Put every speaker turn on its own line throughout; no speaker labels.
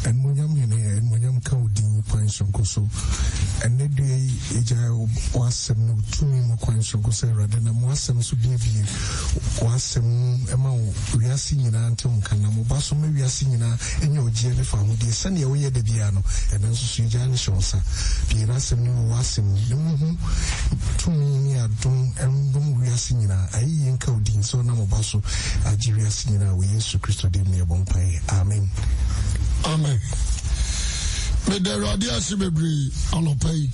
and Munyam Kaudi, Quanshonko so, and the day Eja was some no 2 million Quanshonko say rather than Mwasam so give you was some amount we are singing Anton Kanamobaso, maybe we are singing in your GL family, the Sunday away at the piano, and then Sujan Shonsa, Pirasam was him 2 million and we are singing I ain't Kaudi, so Namobaso, Algeria singing we used to Christo de Mebompai. Amen.
Amen. May the Radia Sibebri Anopay.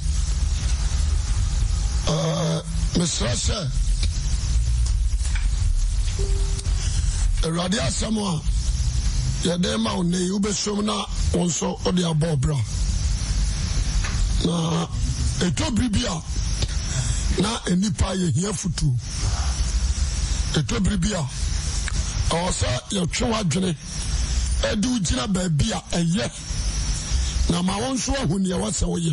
Miss Rasha Radia Samoa Yadema on the Ubesumna also or the Abobra. Na eto bribia na enipa ye here for two. Eto bribia also your true adjune. Edu jina baby a ye na ma won so ahuni ya wasa wo ye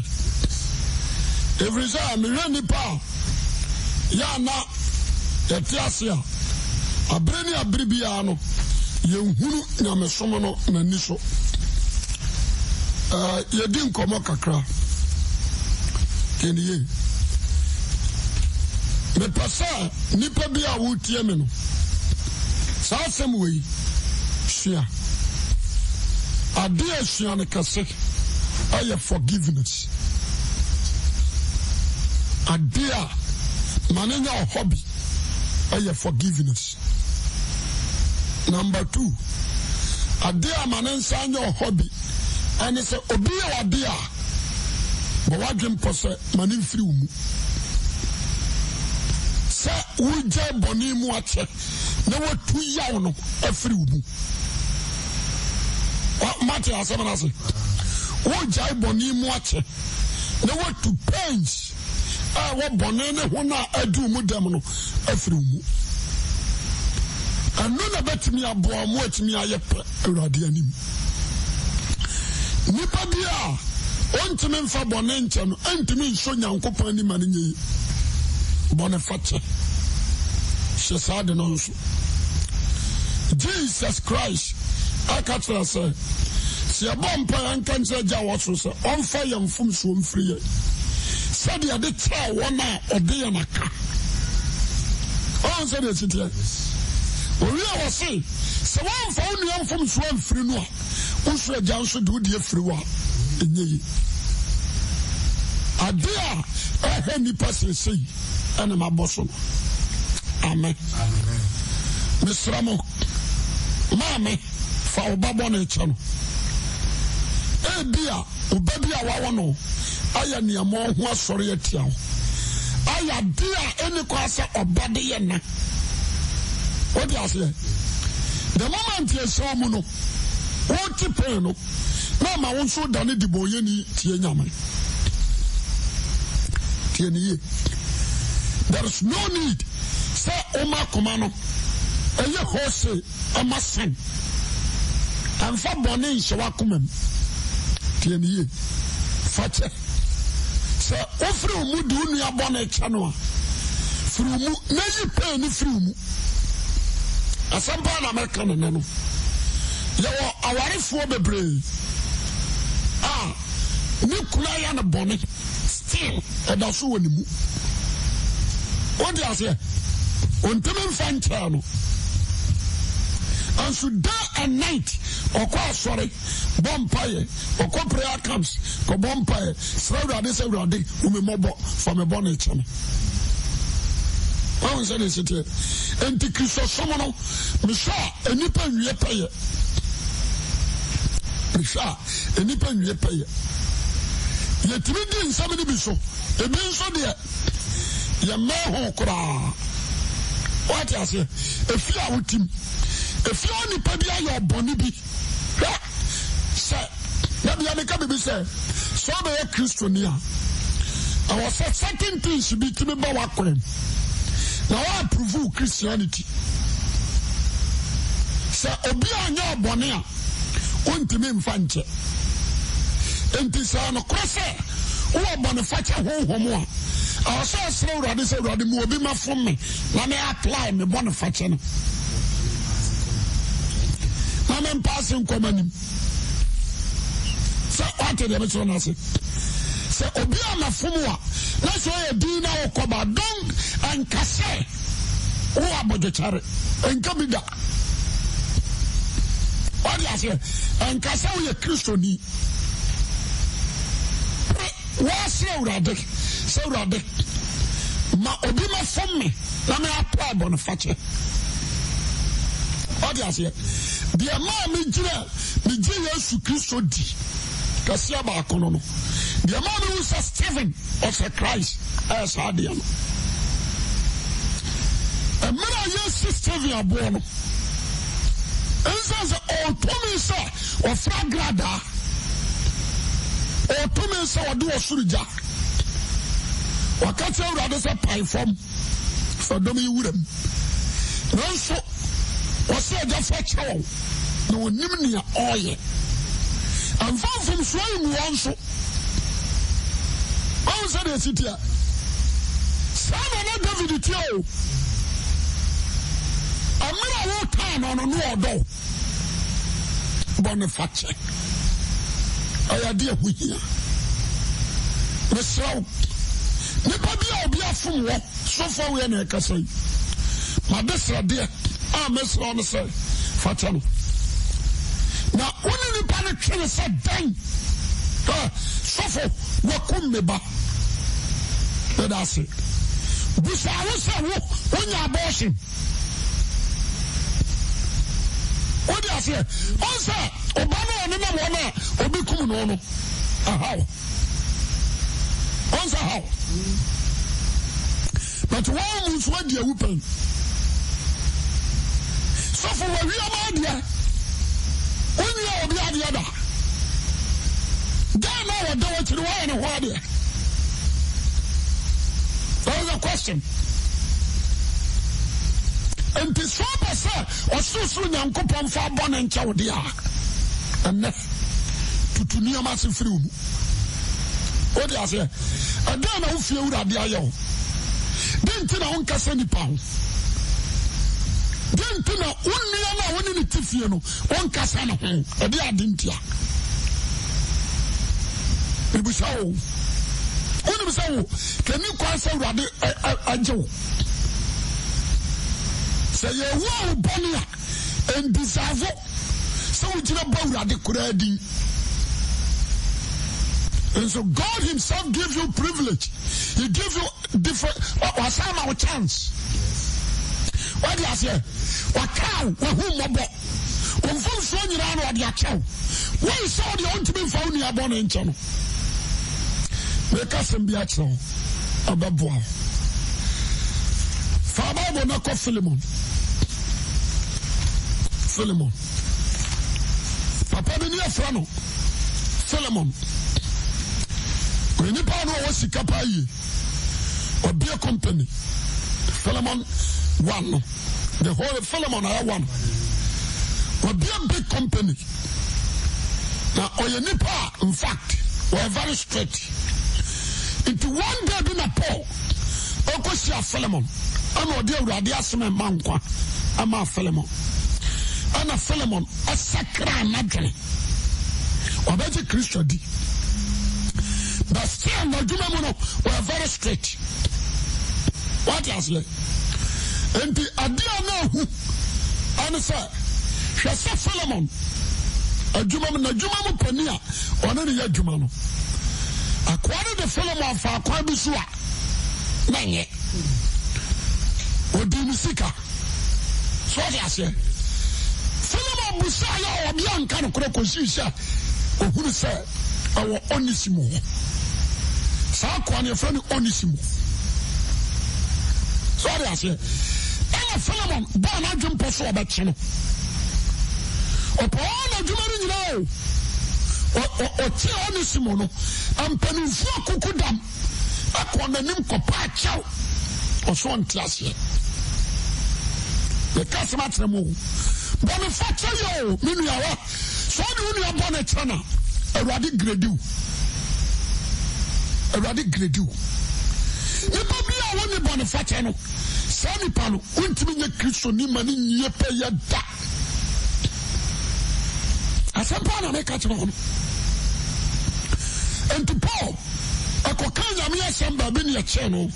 every time me rani pa ya na etiasia abreni abribia no ye hunu na me somo no na ni so ye din komo kakra keniye me pasa nipa bi a wotie me no sa asem we hia Adia Shiana Kase, I have forgiveness. Adia Manena hobby, I have forgiveness. Number 2, Adia Manensa your hobby, and it's a Obia Adia, but what can possess Manin Frumu? Sa Uja Bonimu Ache, there were 2 young a frumu. Mate asemanase wo jai boni mu ache na what to pains wo boni ne ho na adu mu dem no afiri mu anu na betimi abo mu atimi ayepe awrade anim nipa bia ontimi mfa boni nche no antimi nso nyankopon anim anenye boni fache shesade no nso Jesus Christ I catch her say, see a bumper and cancer jawaso, sir, on fire and from so free. Said you did tell 1 hour or day and a car. Oh, said it here. Well, we was say, so one found you from swam free no. Also, a Johnson do the free one. A dear, a handy person say, and my bosom. Amen. Miss Ramo, Mammy. Fa obabo na chano e bia obabi a wawo no aya ne amo ho asore atia ho aya dia eni kwa sa obade ye na odi ase the moment you saw mu no o tipe no na ma won so da ne diboye ni tie nyame tie ni ye there is no need say oma komano eye hose amasan and for bonnet shawakumem. Tieni Fache. So offer mudu ya bonnet chanoa. Frumu, nayi penny frumu. A sampan American nano. Yawa awari for the brain. Ah, Nikulaya and a bonnet. Still, and that's who you. What do I say? On Timon Fanchano. And so day and night. Okwa sorry, bompire, okwa prayer camps, ko bompire, srawda de srawda umemobo for me bonnet channel. Why say this here? Enti Kristo somono, misha enipa nwie paye. Misha enipa nwie paye. Yetimi di nsam ni biso, ebi nso de ye meho kura. What you say? Efi a wutim. Efi oni pa bia yo boni bi. Say, let me make a say, so be a Christian. I was certain things to be to me by Wakwem. Now I prove Christianity. Say, Obia Nya Bonia, Untimim Fanche. And this are no crosser, who are Bonifacia Homo. I was so slow that this already will be my from me. Let me apply me Bonifacia. I'm passing common. wate de metro na se se obi amafomu a na so ye din na okoba don ankase o abodechare enka bi da odi ase ankase o ye kristoni wa se urade ma obi ma fomme na me apa Boniface odi ase de ma me gire Yesu Kristo di kasia ba kono no de ma me who says Stephen of Christ as adian e mera Yesu Stephen abo no enza o to me say o fragrada o to me say o do osuruja wakati urade say pai form so do me wuram no so o say ja fa chawo no nim ni oye and from so you want so how say the city sana na David tio amira wo tan on no odo Boniface aya dia huhia mesraw ne pa bia obi afom wo so for we na kasai ma desra dia mesraw no say facha no na woni ni pa na twene se dan sofo wakum me ba that's it busa wo se wo onya abortion odi ase onsa obama one na wona obi kum no no how onsa how but one mus what dia wupen sofo wa wi ama dia onye obi ade da dan na wa do what you want and what there. That is a question. And the sober sir or so nyankopon fa bon and chow dia and to near massive free. What do you say? And then I feel that they are young. Then to the uncle any pound. Then to the only one in the Tifiano, one Cassano, a dear didn't ya. It was so. Can you call some a Joe? Say you are Bonia and Disavo. So we did about the Kuradi. And so God Himself gives you privilege. He gives you different or some chance. What do you say? What cow? Who mobo? When folks run around with their cow. Why saw the own to be found near Bonnie and Channel? Make us be at all. Ababoa. Faba Bonako Philemon. Papa Benia Frano. Philemon. When you know what's the Kapai or beer company. Philemon 1. The whole Philemon I one. Or be a big company. Now, Oyenipa, in fact, were very straight. Into one day in a Paul, Okosia Philemon, and Odia Radiasman Mankwa, Ama Philemon, and a Philemon, a sacra magane, or better Christian. But still, no Jumamono were very straight. What else? And the idea now, and say, she said Philemon, a Jumamu Pania, or any Jumano. According to Philemon for Kwabisua, Nanye, or Dimisika. So I say, Philemon Busaya or Bianca Crocosisha, or who said, our Onissimo. Sakwan, your friend Onissimo. So I say, Philemon, born a jump for a batch. Upon a Jumano, or Tionissimo, and Penufo Kukudam, upon the name Copacho, or so on class here. The Casamatra move. Boniface, yo, Minia, so do you born a channel, a radic gradu. A radic gradu. You probably are one of Boniface. Sani pano, untimi Kristo ni mani nyepe ya da. Asempana me catch on. And to Paul, a cocaine, some baby a channel,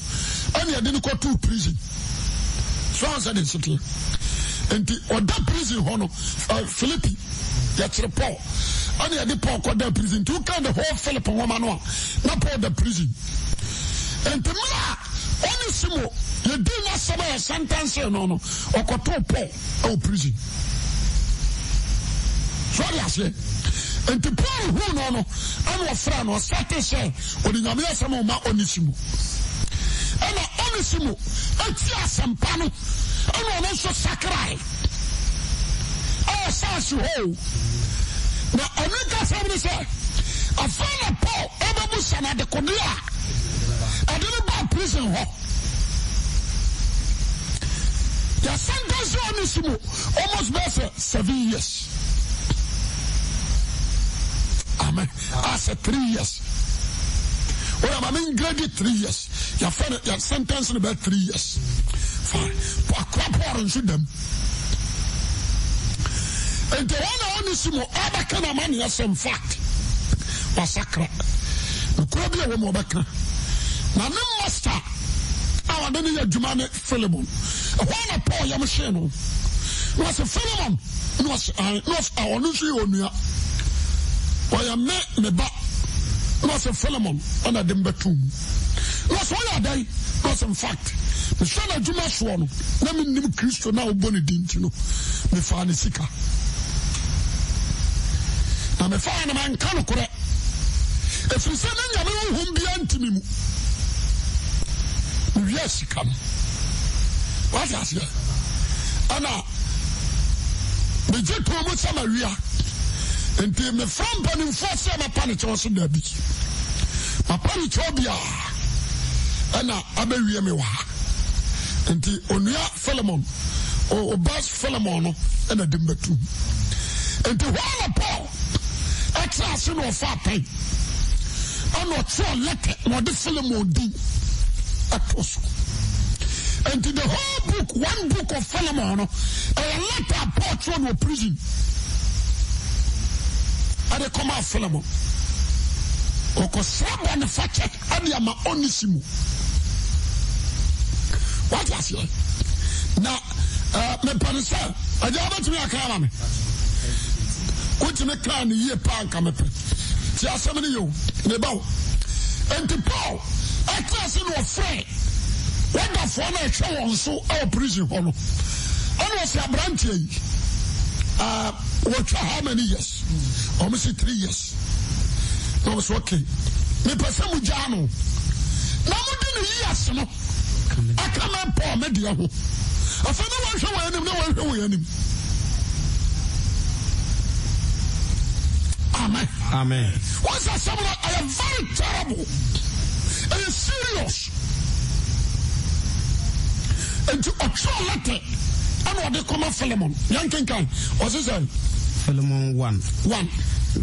and you didn't go to prison. So I said, it's okay. And or that prison, Hono, Philippi, that's the Paul. And you had the Paul got that prison. Two kind of whole Philip and woman, not Paul the prison. And to me, only Simo, you did not say a sentence, no, or got to Paul, or prison. Sorry, I say. And to Paul, who no, and was friend or started say, or the Yamia Samo Onisimo. And Onisimo, and Tiasam Pano, and also Sakurai. Oh, Sasu Ho. Now, I think that's what they say. I found a Paul, Ebabusan at the Kodia. I didn't buy prison hall. The sentence Onisimo almost better 7 years. Amen. I said 3 years. Well, I mean, graded 3 years. Your sentence in about 3 years. Fine. But I crap and shoot them. And the one Onisimo, I can a man, yes, in fact. Massacre. The Krabia woman back. Now, no master. I don't need a Jumane Philemon. I want a poor Yamashino. Was a Philemon. Was our Nushi. Why I met me back, was a Philemon, and I didn't bet him. Was why I die, was in fact. The son of Juma Swan, let me name Christo now, Bonnie didn't you know, me find a sicker. Now, me find a man can't correct. If you send in your home beyond to me, yes, come. What is it? Anna, the jet promotes Samaria. And me from Panin Force, my panic also there be. My panic obia. And I bury me. And the Onia Philemon or Bas Philemon and a Dimbetu. And the one of Paul, extra no far pay. I'm not sure letter, what the Philemon did at also. And to the whole book, one book of Philemon, a letter Paul thrown to prison. I come out Philemon. Oko sabo ne fache adi ama Onisimo. What was it? Now, me panisa, aja abati me akama me. Uti me kran ye pa aka me pe. Ti asemene yo, me bawo. Enti Paul, atase no frɛ. Wanda fo na hwe won so e prison ho no. Ono se abrantie yi. What how many years? Almost 3 years. I was okay. Me person mujano. Na mo di ni years no. Aka me Paul me dia ho. Afa na wan hwe wan anim na wan hwe wan anim. Amen.
Amen.
Once I said I am very terrible. I am serious. And to a true letter. And what they come out Philemon. Young Kinkai. What's his name?
Philemon 1.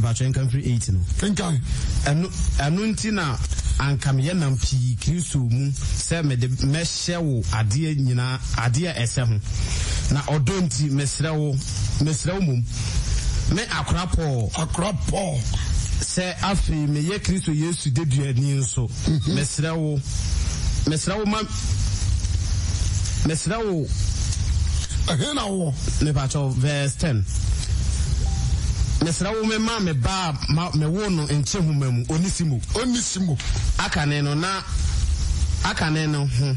But you can free 18.
Kinkai.
And Nuntina and Kamianam P. Kristu mu se me de meshewo ade nyina ade ese ho. Na odonti mesrewo mum. Me akra Paul. Se afi me ye Kristo Yesu de duani nso. Mesrewo
Ahena wo
ne pacho verse 10. Mesrawo me ma me ba me wo no enche humamu Onisimo akane no ho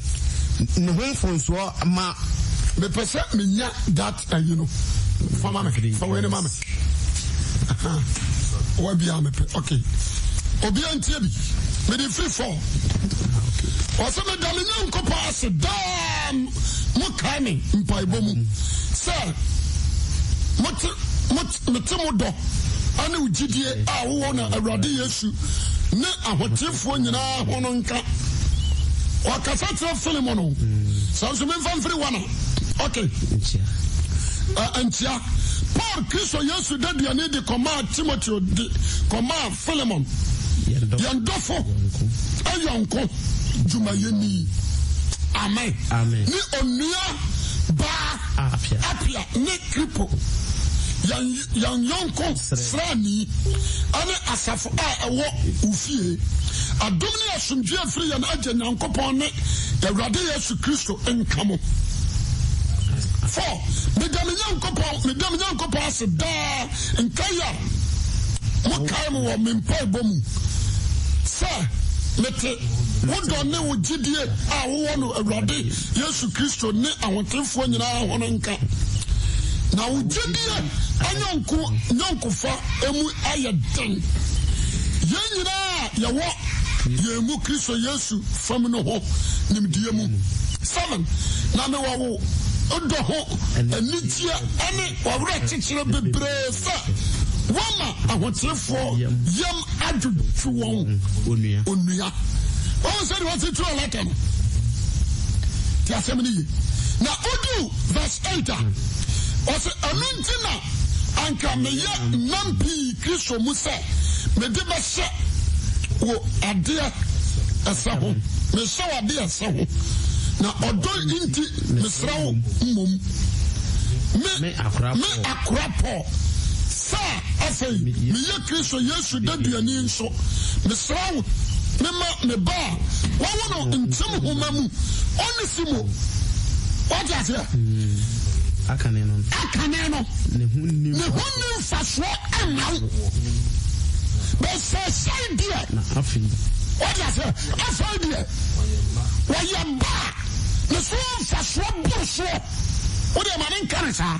ne ho fonso ma
me pese me nya that you know for mama for when mama wa bia me okay obi antie bi me dey free for o se me dale nya nko pass dam mo kame mpai bomu sir Mutimodo, and Ujidie, I want a radiation. Ne a hotifo nyina hono nka. O kasatra Philemon. Sounds me fan free one. Okay. Antia. Paul Kristo Yesu de duane de command Timothy de command Philemon. Yandofo. Ayonko Jumayeni. Amen. Ni onua ba apia ne kripo. yan yonko srani ane asafo a ewo ufie adom ne asomdwe afiri yan agye Nyankopɔn ne Awurade Yesu Kristo enkamo. 4 medam Nyankopɔn ase daa nkaya mokae mo wɔ mempa bomu sɛ mete wodɔne wo gyidie a wowɔ no Awurade Yesu Kristo ne ahotefoɔ nyinaa ho no nka na wo gyidie anyonkofa emu ayɛ den yɛn nyinaa yɛwɔ yɛmu Kristo Yesu fam no ho nimdie mu. 7 na me wo odo ho anigye ane wawura kyekyere bebree sɛ wama ahotefoɔ yam adwodwo wɔn onua wɔn sɛ de wɔte turo lata no ti asɛm ne ye na odu verse 8 ɔsɛ ɛno nti na anka meyɛ nampi Kristo mu sɛ mede bɛhyɛ wo adeɛ ɛsɛ ho mehyɛ wo adeɛ ɛsɛ ho na ɔdɔ nti mesra wo mmom me akora Paul sa afei meyɛ Kristo Yesu daduani nso mesra wo mema me ba wawo no ntem homa mu Onesimo what is it akane no ne hunni faswo anaw bese sai dia na afi what is it afi dia wa yamba ne so faswo burso o de ma nen kan sa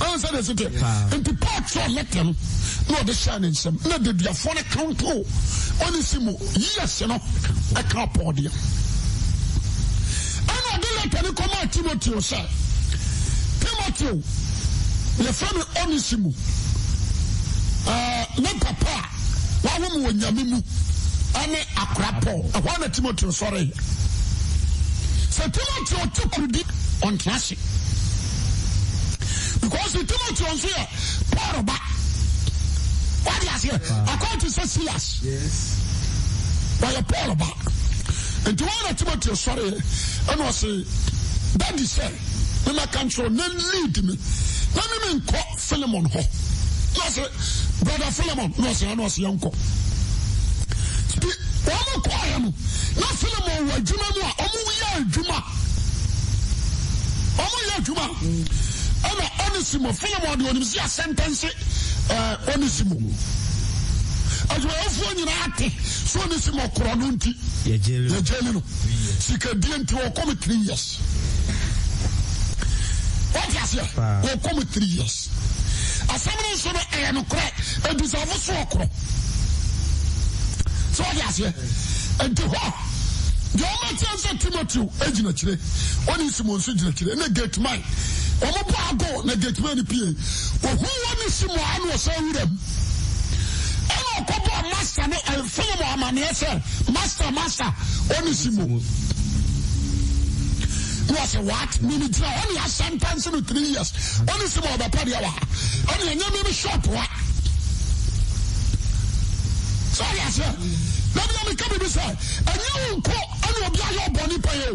an sa de sete enti Paul letem no de shine nsem na de duafo ne kanto Onesimo yes no aka Paul dia ana de letem ko ma Timothy say Timothy le fami Onesimo ne papa wa wo mo nyame mu ane akra Paul ehwa na Timothy sorry so Timothy otukudi on classic because Timothy on here Paul ba what is here according to Silas yes why Paul ba and to one Timothy sorry and was say daddy say me ma control then lead me let me call Philemon ho no say brother Philemon no say yanko Omo kwaya no na Philemon wa djuma mu a omo ya djuma ana Onesimo Philemon de onim sia sentence Onesimo ajwa ofu nyina ate so Onesimo koro no nti ye jeli no sika die nti o come 3 years what is here o come 3 years asamene so no no kra e deserve so okro so what is here and to ho the only chance Timothy ejina kire Onesimo nso jina kire na gate man omo pa go na gate man pie ohu Onesimo anu so wuram eno ko bo master no Philemon amane say master Onesimo was a what minute only a sentence in 3 years Onesimo oba dia wa only nyame me shop wa so yes let me come be say enyu nko ani obi ayo boni pa yo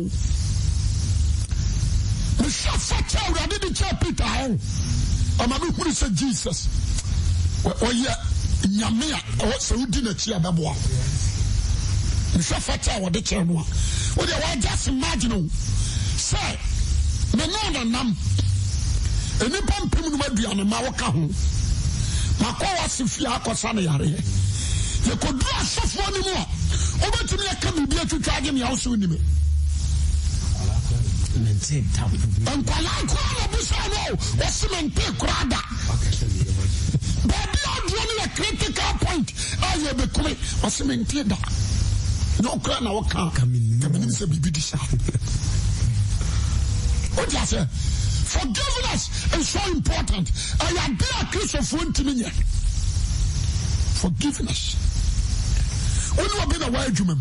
me shafa cha urade di cha Peter ho ama me huru say Jesus oye nyame a so udi na chi abeboa me shafa cha wo de che no o de wa just imagine say me no na nam eni pampim no aduane ma wo ka ho makwa wasifia akosa na yare ye kodu asofo ni mu a obetumi aka bibia twitwaje me awso ni me mente tabu enkwala ko na busa no wasimente kurada baby odro ni critical point aye be kome wasimente da no kra na waka kamini se bibi di sha what you say forgiveness is so important I am there Christopher ntimi forgiveness when you be the way jumem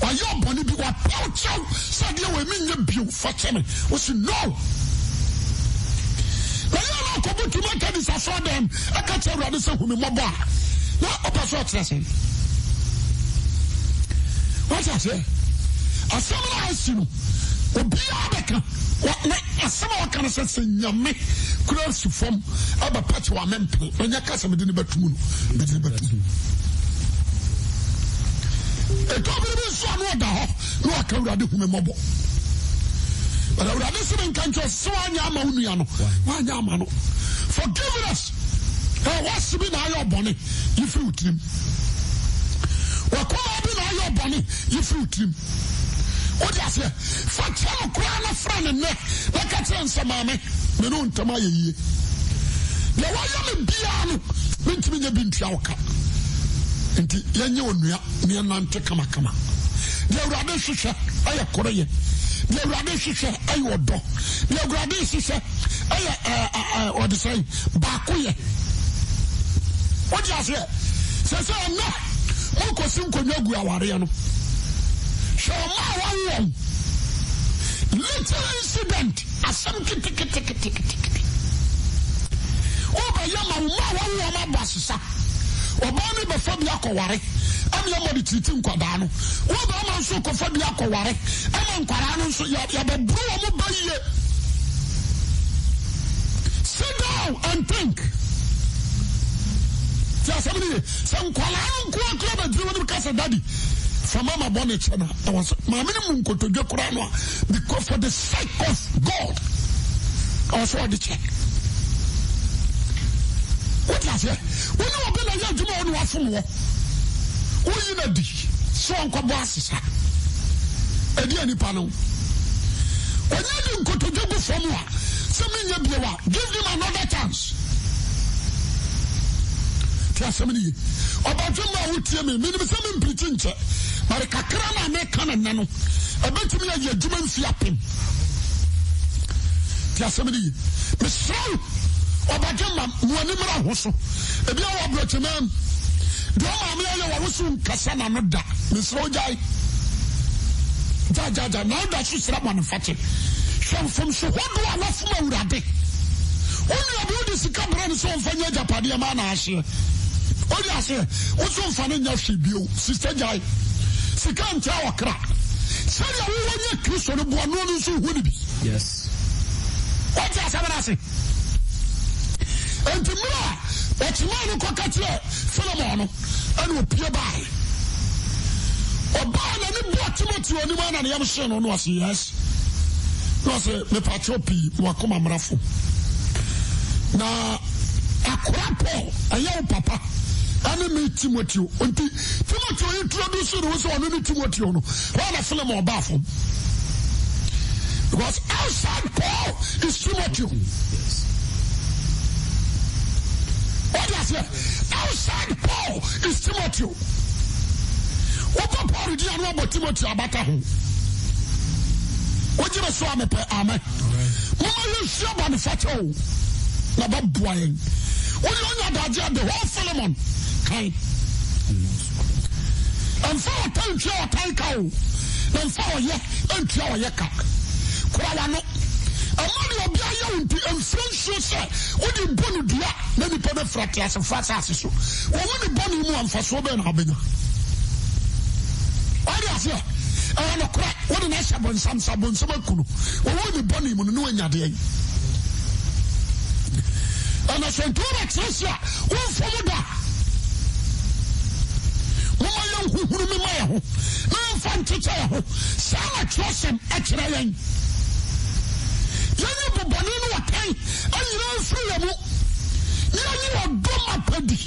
why your body be what pouch out said you mean you be for me was no na you know ko to make this for them I can't tell you say who me mo ba na opposite say what you say asamna asinu Obia beka. Asama wakana se nyame kura su fom aba patch wa mempe. Onya kasa me de ne batumu no. Me de batumu. E to be so anu da ho. No aka Awurade hume mobo. But Awurade se men kan jo so anya ama unua no. Wanya ama no. Forgive us. What's been our bonnet? You fruit him. What been our bonnet? You fruit him. What does it? For tell crown of friend and neck, like I tell some mammy, Menon Tamay. The Wyoming piano, went me a bin chowka. And Yanyo near Nante Kamakama. The Radisha, I a Korean. The Radisha, I your dog. The Radisha, I what to say, Bakuya. What do you say? Say, no. Uncle Simco Yogu Awariano. Show my one. Little incident. A some ticket. Over Yama, my boss. Obama before the Akawari. I'm your body treating Quadano. Obama so for the Akawari. I'm on Quadano, so you have a brew by you. Sit down and think. Some club and drew because of daddy from Mama Bonnet. I was my minimum to do Kurano because for the sake of God. I was the check. What was it? When you have been a young man, what from war? Who you know, so Uncle Bosses. A dear Nipano. When you didn't go to do from war, give him another chance. Tiasamini Obajuma wutie me some preaching che but kakra na me kan na no ebetumi ya adwuma mfiapem Tiasamini me so Obajuma muani mra hoso ebi awo brochemam do ma me ya wo so nkasa na no da me so jai ja na da so sra manufacture from so hodo alafuma Awurade oni obi odi sika bra so mfanya japade ma na ahye. What do you say? What's on financial bio? Sister Jai. Second tower crack. Say, I want you to so the Buano so would be.
Yes.
What does I say? And tomorrow, what's my cockatoo? Philemon, and will peer by. Or buy any boat to any man and the Yamson on was yes. No, say, the Pachopi, Wakuma Mrafu. Now, a crap, a young papa. Enemy Timothy. Timothy introduced to enemy Timothy. One of Philemon bathroom. Because outside Paul is Timothy. Yes. What does it? Outside Paul is Timothy. What Paul did not know Timothy about him. What you saw me per amen. Mama, you sure manufacture. Naba boy. What you know the whole Philemon. Kai. And for a time, your taiko. Then for ye, and your yaka. Kualano. A money of Biayanti and French, you say, what you born to do, many people fractures and fast asses. Or when you born one for so ben having. What is it? I know crack. What an Ashabon, some Sabon, some Kulu. Or when you born him on the day. And I said, one for that. Who me my no fancy child, Sama trust him at Rayan. Yanny Bonino Wakai, and you know, free you are dumb paddy.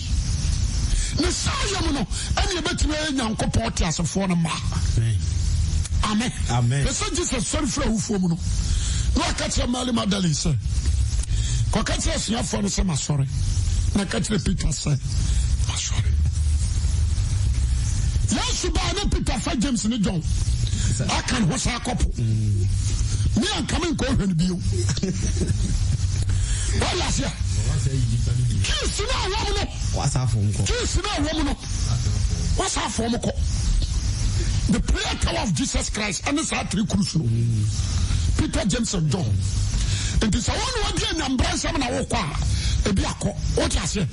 Messiah, and you bet me young Copoti as a former. Amen. Amen. The son Jesus sorry for who for no. No, I catch a Mali Madali, sir. Cockatias, your father, some sorry. I catch the Peter, sir. Sorry. Yes, you buy no Peter 5 James in the John. I can watch our couple. Me, I'm coming call him to you. What last year? Kiss now, woman. What's our phone call? Kiss now, woman. What's our phone call? The prayer tower of Jesus Christ and it's our three crucial. Peter James and John. And it's a one day and branch of our walk. Ebiako, what I say?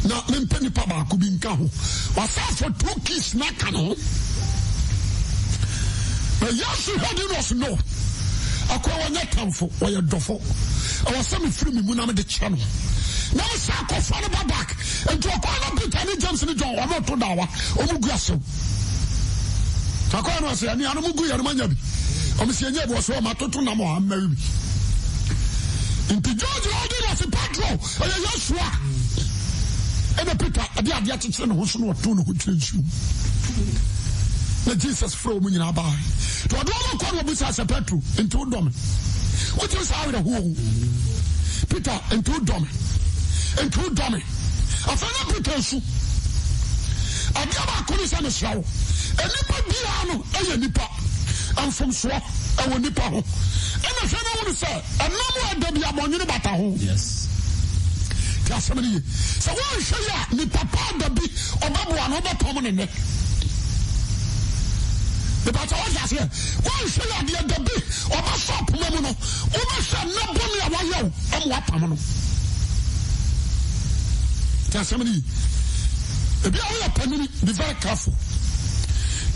Now, men penny papa could be in Kaho. Was for 2 keys, not canon. But yes, you had us know. akwa wanya tamfo waya dofo awasa me free me mu na me de kye no na me sa ko fa no back ento ko na Peter ni James ni John o mo to dawa o mu gu asew akwa no ase ani anu mu gu ya no manya bi o me se nya bo so ma toto na mo amma bi inti George Odin was a patrol oya Joshua ene Peter ade akyekyere no ho so no to no ho twetwu na Jesus flow mu nyina ba to do no kwa no bisa se Petro into dom what you say with who Peter into dom afana Peter su ade ba ko ni se no hrawo enipa bia no eye nipa amfom so ewo nipa ho ena hwe na wo se enam ada bia bonyene bata ho
yes
kasamani so wo hwe ya ni papa da bi obabo ano obatom ne ne the battle was here. One shall have the other bit or my shop, Mono, or shall not be a while. I'm what Pamano. Tell somebody, if you are a penny, be very careful.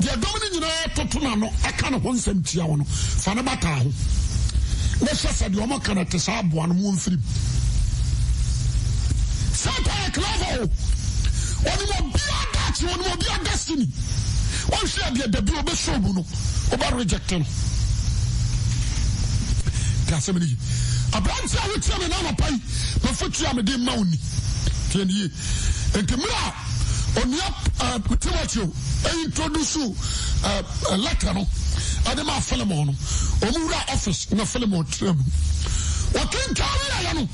The dominant Totunano, I can't want some Tiano, Fanabata. Let's just say the Omo can at the sub one moon free. Santa Clavo, one will be a Dutch, one will be a destiny. One share the blue Beshobuno, about rejecting. Casamini. A branch I would tell another pay, but for Chamade Mouni. 10 years. And Camilla, on the Timothy, I introduce you a letter, Adama Philemon, Omura office, no Philemon Trim. What can carry?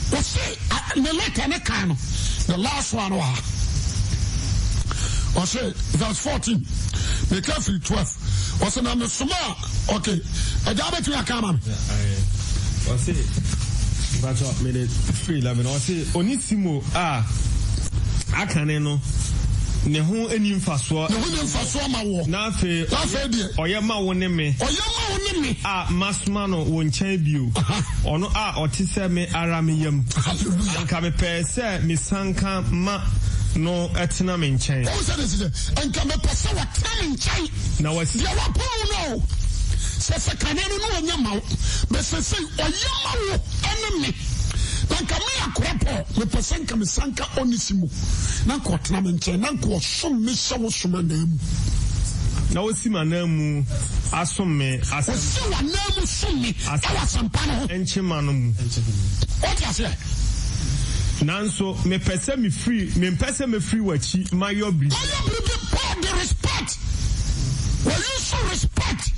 What say, the letter, the last one. I say, verse 14. Be careful, 12. What's the number? Okay. I got it to your camera.
I say, but I made it 3:11. I say, Onisimo, I can't know. Ne ho enim faso
ma wo
na fe oyema wo ne me masma no wo nchen bio ono otise me ara me yam anka me pese me sanka ma no etena me nchen
o se this anka me pese wa tena me nchen
na wasi
ya wa po no se kanenu no onyama be se oyema wo eneme nanka me akropo me pese nka me sanka Onisimo nanko tena me nchen nanko som me shawo soma na mu
na osima na mu asom me asem
osima na mu som me awasampa no
enchima no mu
what you say
nanso me pese me free me pese me free wachi mayo bi
Paul the respect will you so respect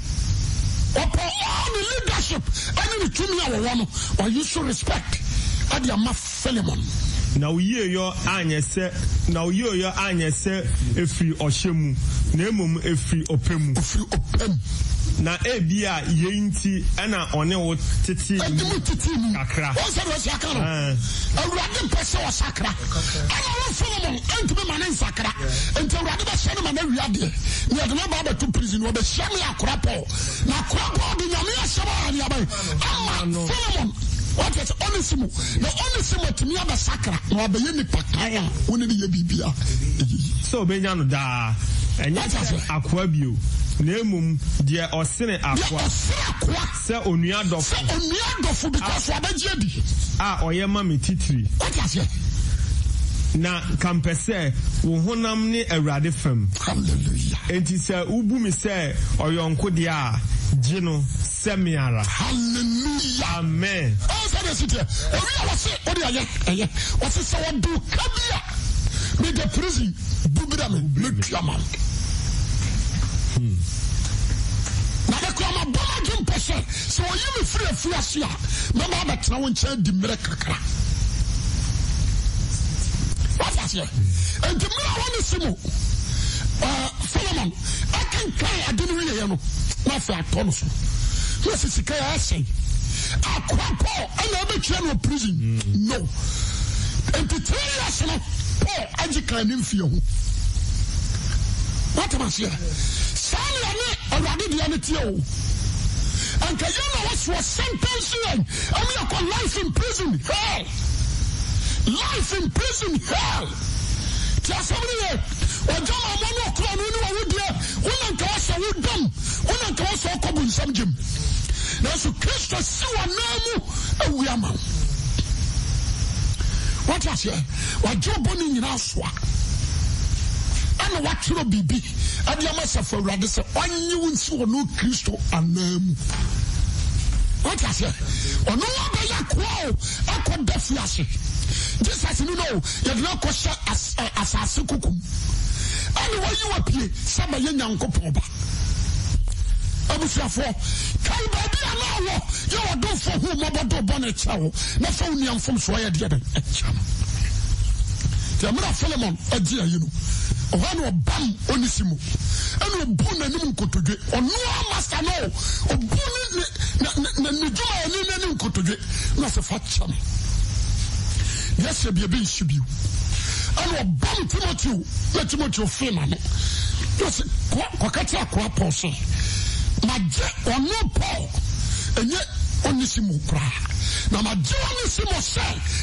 upon all the leadership any to me our one will you so respect at your mouth Philemon
na uye yo anyese efri ohyemu na emom efri opemu na ebia yenti na one wo titi kakra
o se do sakara awurade pese o sakara ana wo Philemon entime manen sakara enti awurade ba sene man awiade ne de na ba ba to prison wo be hyame akora Paul na akora Paul de nyame asaba ani abai ama Philemon what is Onisimo? The Onisimo to me about Sakra, no be any pakaya, only the bibia.
So Benyano da, and yet Aquabio, Nemum, dear or Sene Aqua, Sir Oniado, because what I did. Or your mammy titri.
What is it?
Na Campese, Wuhonam ne a radifem.
Hallelujah.
And he said, Ubumi say, or your uncle dia, Gino, Semiara.
Hallelujah.
Amen.
Oh, so that's it. We are say, what are you? What's it? So I do come here. Make the prison. Bubidam, make your man. Now the crama bomb person. So you me free Asia. Mama, but now one child the miracle. What is it? And the Onisimo, Philemon, I can cry. I didn't really know. Nothing at all. Yes, it's a case I say. I Paul, I never train prison. No. And to 3 years, Paul, I just can't feel. What am I saying? Sally, I already did it. And Kayana was sentenced here. I mean, I call life in prison. Hell. Life in prison, hell. Tell somebody there. Or John Amono Crown, when you are with you, when I toss a wood dumb, when I toss a couple in some gym. nanso Kristo si wanamu awi ama what you say wajo boni nyina soa ana watro bibi ade amasafo awurade se onye wonsi wono Kristo anamu what you say ono abaya kwao akoda fiase Jesus no no you do ko sha asase kukum ani wayi wapie saba ye nyankopon ba abusuafo kai ba bia na wo ye wodofo hu mobodo bone chawo na fa uniam fom so ya de chama te amra Solomon agi ayinu ohanu obam onisimo enu obu na nim nkotodwe onu amasa no obu na nijuma oni na nim nkotodwe na se fa chama yes be be shibiu enu obam Timothy fema no just kwa kati akwa pose maje onu Paul enye onisimo kra na maje onisimo se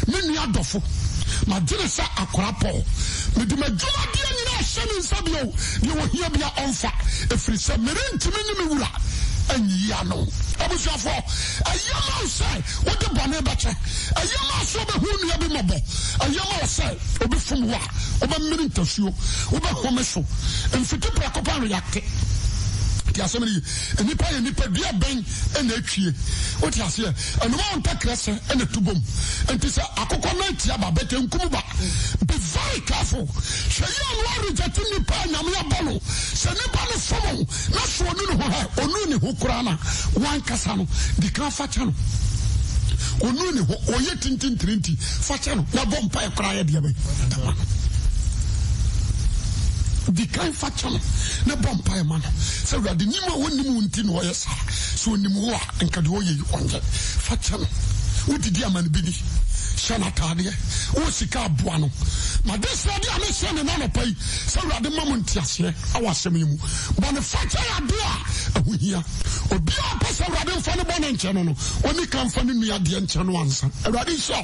menu adofo maje se akra Paul me de madjuma dia ni na hye ni nsabio de wo hia bia onfa efiri se merentimi ni me wura anyiya no abusuafo ayama say what the bone bache ayama so be hu nua bi mobo ayama say obi fum wa oba merentasuo oba homeso emfiti prakopa react ti asemeni nipa ye nipa bia ben na atwie o ti ase eno ma onta krese na tubom enti se akokọ na tia ba betenkum ba be very careful she you are rejecting nipa nyame abono se nipa no fomo na so onu no ho ha onu ni ho kura na wan kasa no di kan fa cha no onu ni ho oye tintin trinti fa cha no na bompa e kura ye de be di kan fa cha no na bompa e ma no se wrade nima woni mu nti no ye sa so ni mu wa enka de oye onje fa cha no udidi amane bidi shana tade o sika aboa no ma desra dia me se ne na no pai se wrade mamu ntiase awasem yimu bone fa cha ya do a ahuhia obi a pesa wrade mfa ne bone nche no oni kan fa ne nua de nche no ansa wrade so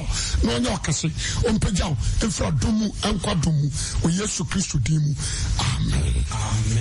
no onye okase ompagyaw enfra domu enkwa domu o Yesu Kristo dimu amen.